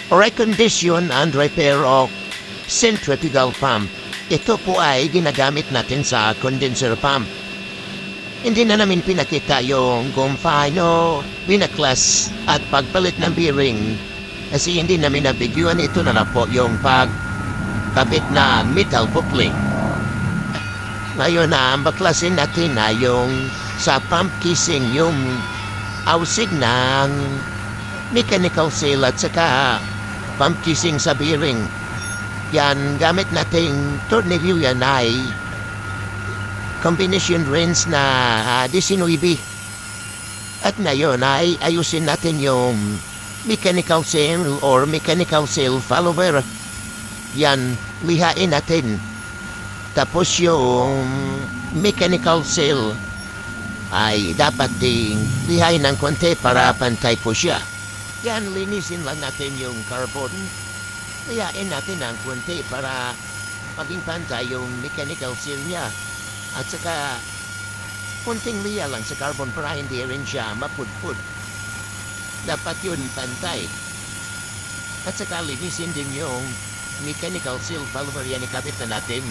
Recondition and repair of centrifugal pump. Ito po ay ginagamit natin sa condenser pump. Hindi na namin pinakita yung kung paano binaklas at pagpalit ng bearing kasi hindi namin nabiguan. Ito na lang po yung pagkabit na metal coupling. Ngayon na baklasin natin na yung sa pump casing yung ausig ng mechanical seal at saka pump casing sa bearing. Yan, gamit nating tornilyo yan ay combination wrench na 19. At ngayon ay ayusin natin yung mechanical seal or mechanical seal follower. Yan, lihain natin. Tapos yung mechanical seal ay dapat ding lihain ng konti para pantay po siya. Yan, linisin lang natin yung carbon. Lihain natin ng konti para maging pantay yung mechanical seal niya. At saka, kunting liya lang sa carbon para hindi rin siya mapudpud. Dapat yun pantay. At saka linisin din yung mechanical seal follower yan ikabit na natin.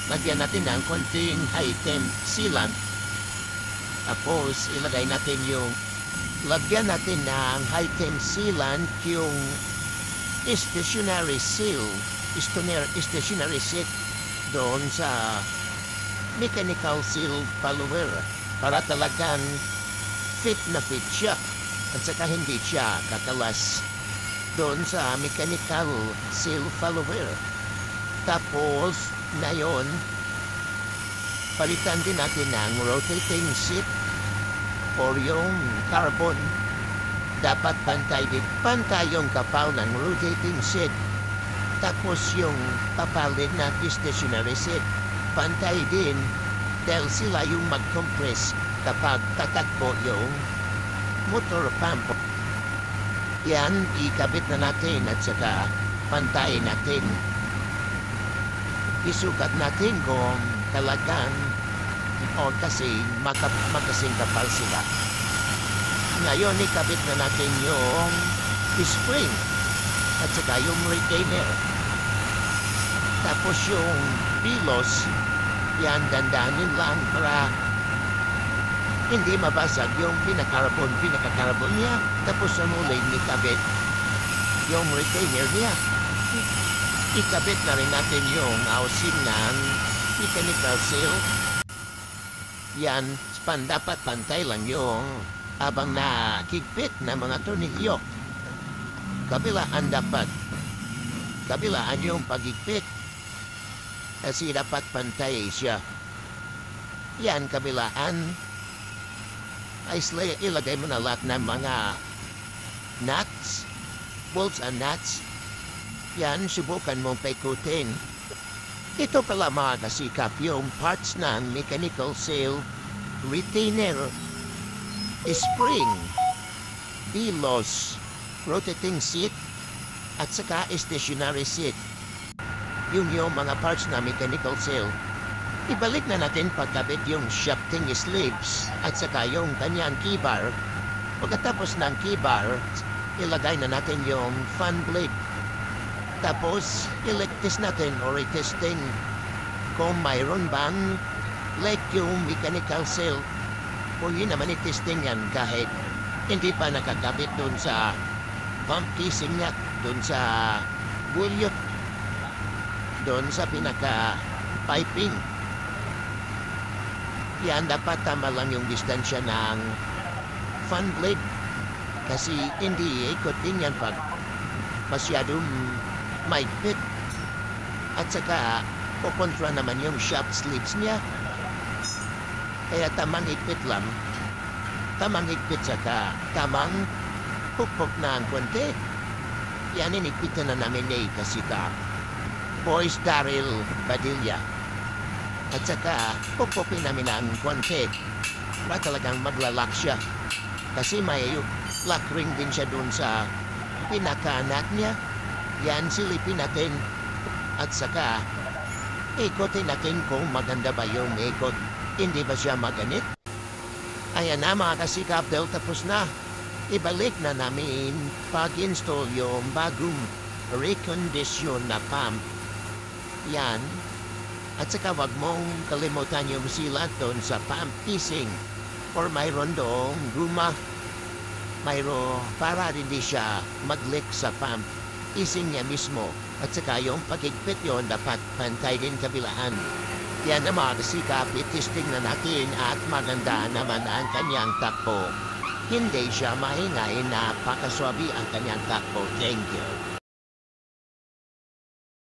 Lagyan natin ng konting high temp sealant. Tapos ilagay natin yung lagyan natin ng high temp sealant yung stationary seal. Stationary set doon sa mechanical seal follower para talagang fit na fit siya. At saka hindi siya kakalas doon sa mechanical seal follower. Tapos, ngayon, palitan din natin ng rotating seat or yung carbon. Dapat pantay yung kapal ng rotating seat. Tapos yung papalit na stationary seat, pantay din dahil sila yung mag-compress kapag tatakbo yung motor pump. Yan, ikabit na natin at saka pantayin natin. Isukat natin kung talagang o kasi makasing kapal sila. Ngayon, ikabit na natin yung spring at saka yung retainer. Tapos yung bilos, yan dandanin lang para hindi mabasag yung pinaka-carbon niya. Tapos sa muli, ikabit yung retainer niya. Ikabit na rin natin yung housing ng mechanical seal. Yan, dapat pantay lang yung abang nakikpit na mga tornilyo. Kabilaan dapat. Kabilaan yung pagigpit. Kasi dapat pantay siya. Yan, kabilaan. Ay ilagay mo na lahat ng mga nuts, bolts and nuts. Yan, subukan mong paikutin. Ito pala mga kasikap yung parts ng mechanical seal, retainer, spring, bilos, rotating seat, at saka stationary seat. Yun yung mga parts na mechanical seal. Ibalik na natin pagkabit yung shafting sleeves at saka yung kanyang keybar. Pagkatapos ng keybar, ilagay na natin yung fan blade. Tapos, i-test natin or i-testing kung mayroon bang like yung mechanical seal. Kung yun naman i-testing yan kahit hindi pa nakakabit dun sa pump casing niya, dun sa bulyot, dun sa pinaka-piping. Yan, dapat tama lang yung distansya ng fan blade. Kasi hindi ikot din yan pag masyadong maigpit. At saka, kukontra naman yung shaft sleeves niya. Kaya tamang ikpit lang. Tamang ikpit saka tamang pupok na ang konti. Yan, inikpitan na namin ni kasika Boys Daryl Padilla. At saka, pupupin namin ang konti para talagang maglalak siya. Kasi may lock ring din siya dun sa pinaka-nut niya. Yan, silipin natin. At saka, ikotin natin kung maganda ba yung ikot. Hindi ba siya maganit? Ayan na mga kasikap, dahil tapos na. ibalik na namin pag-install yung bagong rekondisyon na pump. Yan. At saka wag mong kalimutan yung silat doon sa pump casing. Or mayroon doong guma. Mayroon para hindi siya mag-leak sa pump casing niya mismo. At saka yung pagigpit yon dapat pantay din kabilaan. Yan naman sikap itisting na natin at maganda naman ang kanyang takbo. Hindi siya maingay, napakaswabi ang kanyang takbo. Thank you.